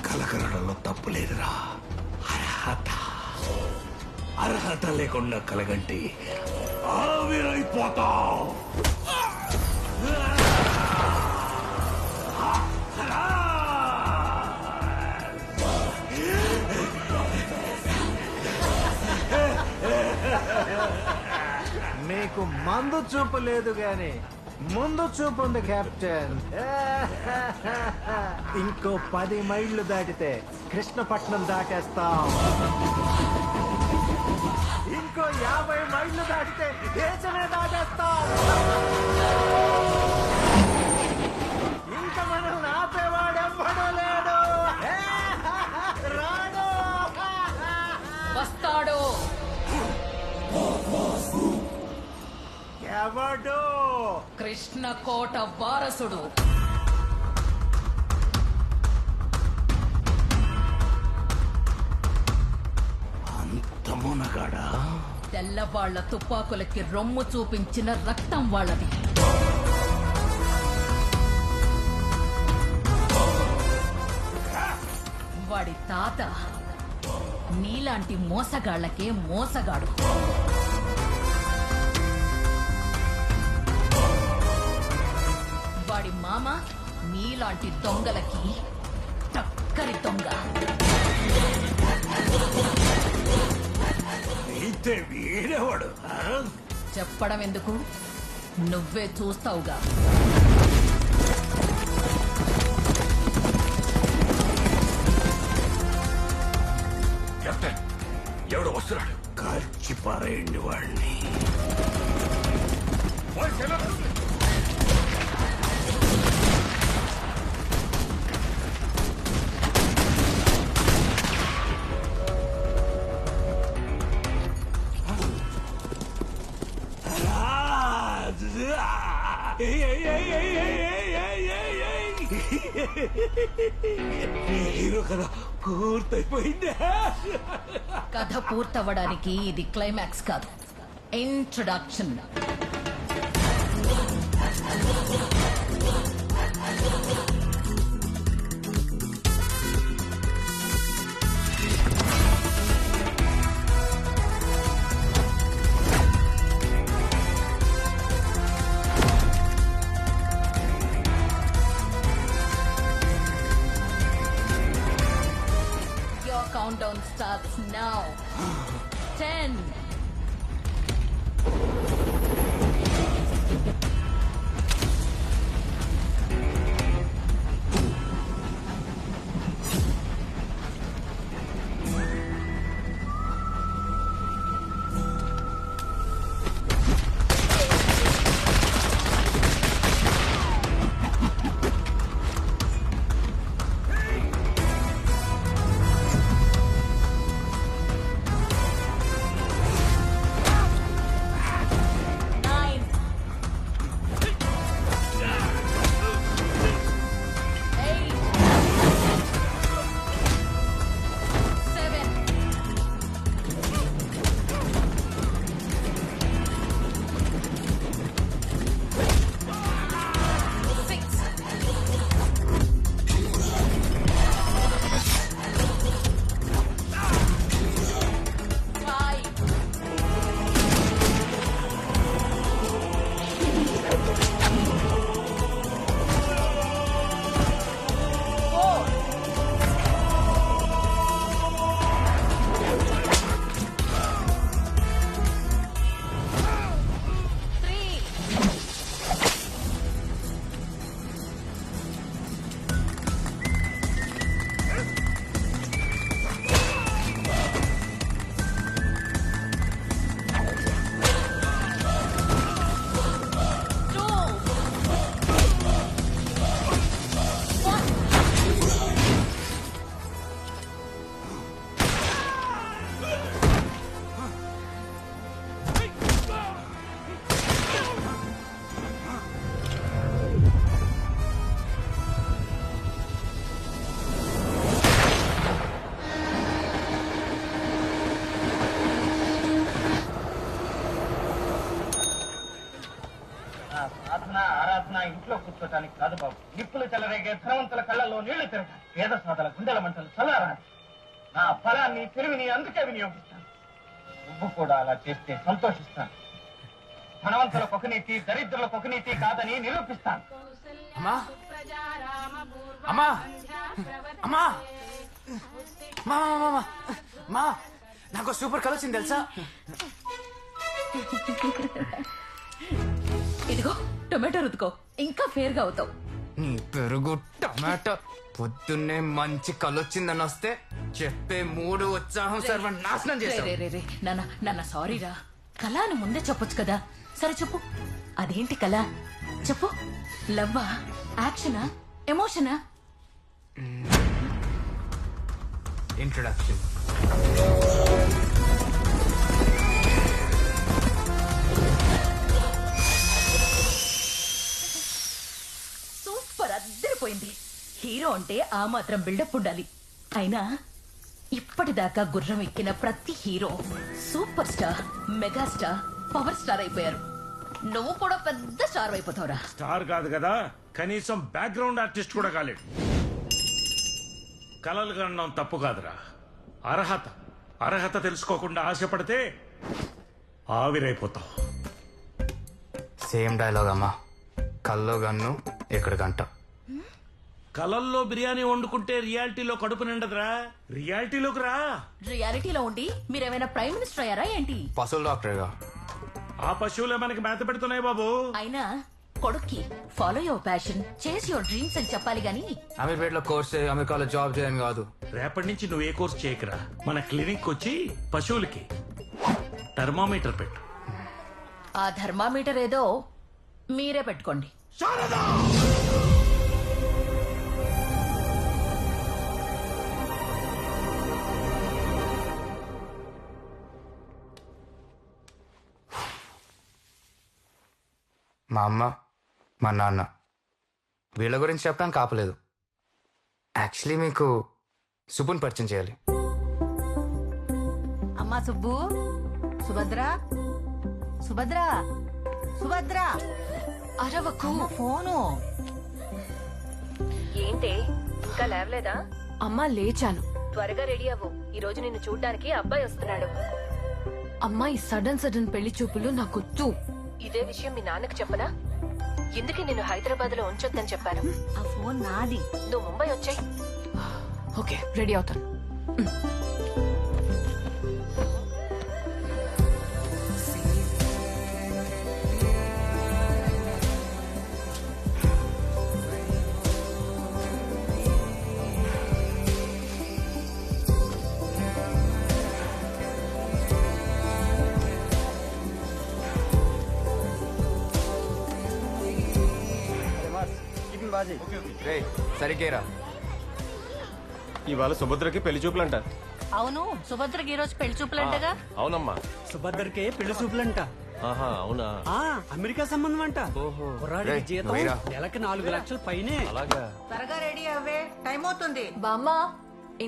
కలకలడంలో తప్పు లేదురా. అర్హత అర్హత లేకుండా కలగంటి ఆవిరైపోతావు. మీకు మందు చూపు లేదు గాని ముందు చూపు ఉంది కెప్టెన్. ఇంకో 10 మైళ్ళు దాటితే కృష్ణపట్నం దాటేస్తాం. ఇంకో 50 మైళ్ళు దాటితే దేశమే దాటేస్తాం. ఇంకా మనం ఆపేవాడెవ్వడూ లేడు. రాడు వస్తాడు. ఎవడు? కృష్ణకోట వారసుడు. అంత మునగాడా? తెల్లవాళ్ల తుపాకులకి రొమ్ము చూపించిన రక్తం వాళ్ళది. వాడి తాత నీలాంటి మోసగాళ్లకే మోసగాడు. వాడి మామ నీలాంటి దొంగలకి టక్కరి దొంగ. అయితే వీడేవాడు? చెప్పడం ఎందుకు, నువ్వే చూస్తావుగా. కెప్టెన్, ఎవడు వస్తున్నాడు? కాల్చి పారేయండి వాడిని. హీరో కదా పూర్తయిపోయిందా? కథ పూర్తవ్వడానికి ఇది క్లైమాక్స్ కాదు, ఇంట్రడక్షన్. Countdown starts now. 10 సాధన ఆరాధన ఇంట్లో కూర్చోటానికి కాదు బాబు. నిప్పులు చెలరేగే ధనవంతుల కళ్ళల్లో నీళ్లు తిరగాలి. పేద సాధల గుండెల మంటలు చల్లారాలి. నా ఫలాన్ని తెలివిని అందుకే వినియోగిస్తాను. నువ్వు కూడా అలా చేస్తే సంతోషిస్తాను. ధనవంతులకు ఒక నీతి, దరిద్రులకు ఒక నీతి కాదని నిరూపిస్తాను. అమ్మా అమ్మా అమ్మా మా మా నాకు సూపర్ కలర్ వచ్చింది తెలుసా? ఇదిగో టొమాటో రుతుకో, ఇంకా ఫేర్ గా అవుతావు. నీ పెరుగు టమాటో పొద్దున్నే మంచి కలొచ్చిందని వస్తే చెప్పే మూడు ఉత్సాహం సర్వ నాశనం చేశావు. రే నాన్న సారీ రా. కళ అని ముందే చెప్పొచ్చు కదా. సరే చెప్పు, అదేంటి కళ? చెప్పు. లవ్వా, యాక్షనా, ఎమోషనా? ఇంట్రడక్షన్. సూపర్, అద్దరిపోయింది. హీరో అంటే ఆ మాత్రం బిల్డప్ ఉండాలి. అయినా ఇప్పటిదాకా గుర్రం ఎక్కిన ప్రతి hero super star, megastar, power star అయిపోయారు. నువ్వు కూడా పెద్ద స్టార్ అయిపోతావురా. స్టార్ కాదు కదా, కనీసం బ్యాక్గ్రౌండ్ ఆర్టిస్ట్ కూడా కాలేడు. కలలు కనడం తప్పు కాదురా, అర్హత తెలుసుకోకుండా ఆశపడితే ఆవిరైపోతావు. సేమ్ డైలాగ్ అమ్మా. కల్లో గన్ను ఇక్కడ గంట. కలల్లో బిర్యానీ వండుకుంటే రియాలిటీలో కడుపు నిండదురా. రియాలిటీలోకి రా. రియాలిటీలో ఉండి మీరేమైనా ప్రైమ్ మినిస్టర్ అయ్యారా ఏంటి? పశువుల డాక్టర్గా. ఆ పశువులే మనకి మేత పెడుతున్నాయి బాబు. అయినా కొడుక్కి ఫాలో యువర్ ప్యాషన్, చేస్ యువర్ డ్రీమ్స్ అని చెప్పాలి గాని అమీర్పేటలో కోర్స్ చేయి, అమెరికాలో జాబ్ చేయని కాదు. రేపటి నుంచి నువ్వు ఏ కోర్స్ చేయకరా. మన క్లినిక్ వచ్చి పశువులకి థర్మామీటర్ పెట్టు. ఆ థర్మామీటర్ ఏదో మీరే పెట్టుకోండి. మా అమ్మ, మా నాన్న వీళ్ళ గురించి చెప్పడానికి ఆపలేదు. యాక్చువల్లీ మీకు సుబ్బుని పరిచయం చేయాలి. అమ్మా సుబ్బు, సుభద్ర, సుభద్ర, సుభద్ర, అరవకు. ఫోను. ఏంటి ఇంకా లేవలేదా? అమ్మా లేచాను. త్వరగా రెడీ అవ్వు, ఈ రోజు నిన్ను చూడ్డానికి అబ్బాయి వస్తున్నాడు. అమ్మా ఈ సడన్ పెళ్లి చూపులు నాకొద్దు. ఇదే విషయం మీ నాన్నకు చెప్పదా? ఎందుకే నిన్ను హైదరాబాద్ లో ఉంచొద్దని చెప్పాను. ఆ ఫోన్ నాది. నువ్వు ముంబై వచ్చాయి. ఓకే రెడీ అవుతాను. రే సరికేరా. ఇవాళ సుభద్రకి పెళ్లి చూపులంట. అవును, సుభద్రకి ఈ రోజు పెళ్లి చూపులంటగా. అవునమ్మా. సుభద్రకే పెళ్లి చూపులంట. ఆహా అవునా. అమెరికా సంబంధం అంట. కుర్రాడికి రేయ్, జీతం నువ్వేరా? నెలకి 4 లక్షల పైనే. అలాగా. త్వరగా రెడీ అవ్వే, టైం అవుతుంది. బామ్మ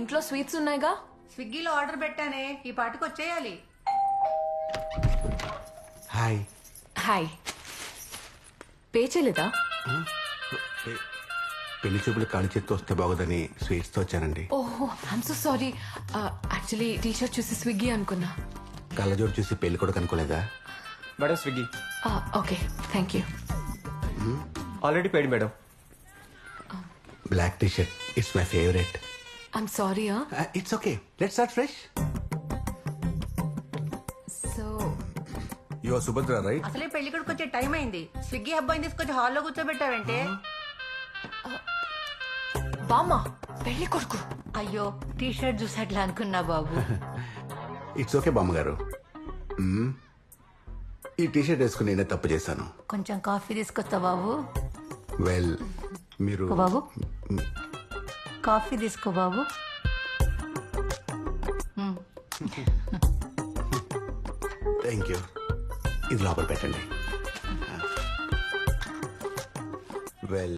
ఇంట్లో స్వీట్స్ ఉన్నాయిగా. స్విగ్గీలో ఆర్డర్ పెట్టానే, ఈ పాటికి వచ్చేయాలి. హాయ్. హాయ్. పే చేయలేదా? పెళ్లి చూపులు కాలి చేత్తో వస్తే బాగోదని స్వీట్స్ తో వచ్చానండి. ఓహో I'm so sorry. Actually T-shirt చూసి స్విగ్గీ అనుకున్నా. కళ్ళజోడు చూసి పెళ్లి కూడా కనుకోలేదా? Madam Swiggy okay thank you. Already paid madam. Black T-shirt it's my favourite. I'm sorry. It's okay, let's start fresh. So you are Subhadra right? అసలే పెళ్లి కొడుకు వచ్చే టైం అయింది. స్విగ్గీ అబ్బాయిని తీసుకొచ్చి హాల్లో కూర్చోబెట్టావంటే. బామ్మ పెళ్లి కొడుకు. అయ్యో, టీ షర్ట్ చూసి అట్లా అనుకున్నా బాబు. ఇట్స్ ఓకే బామ్మగారు. ఈ టీ షర్ట్ వేసుకుని నేనే తప్పు చేశాను. కొంచెం కాఫీ తీసుకొస్తా బాబు. వెల్ మీరు బాబు కాఫీ తీసుకో బాబు. Thank you. ఇది లోపల పెట్టండి. వెల్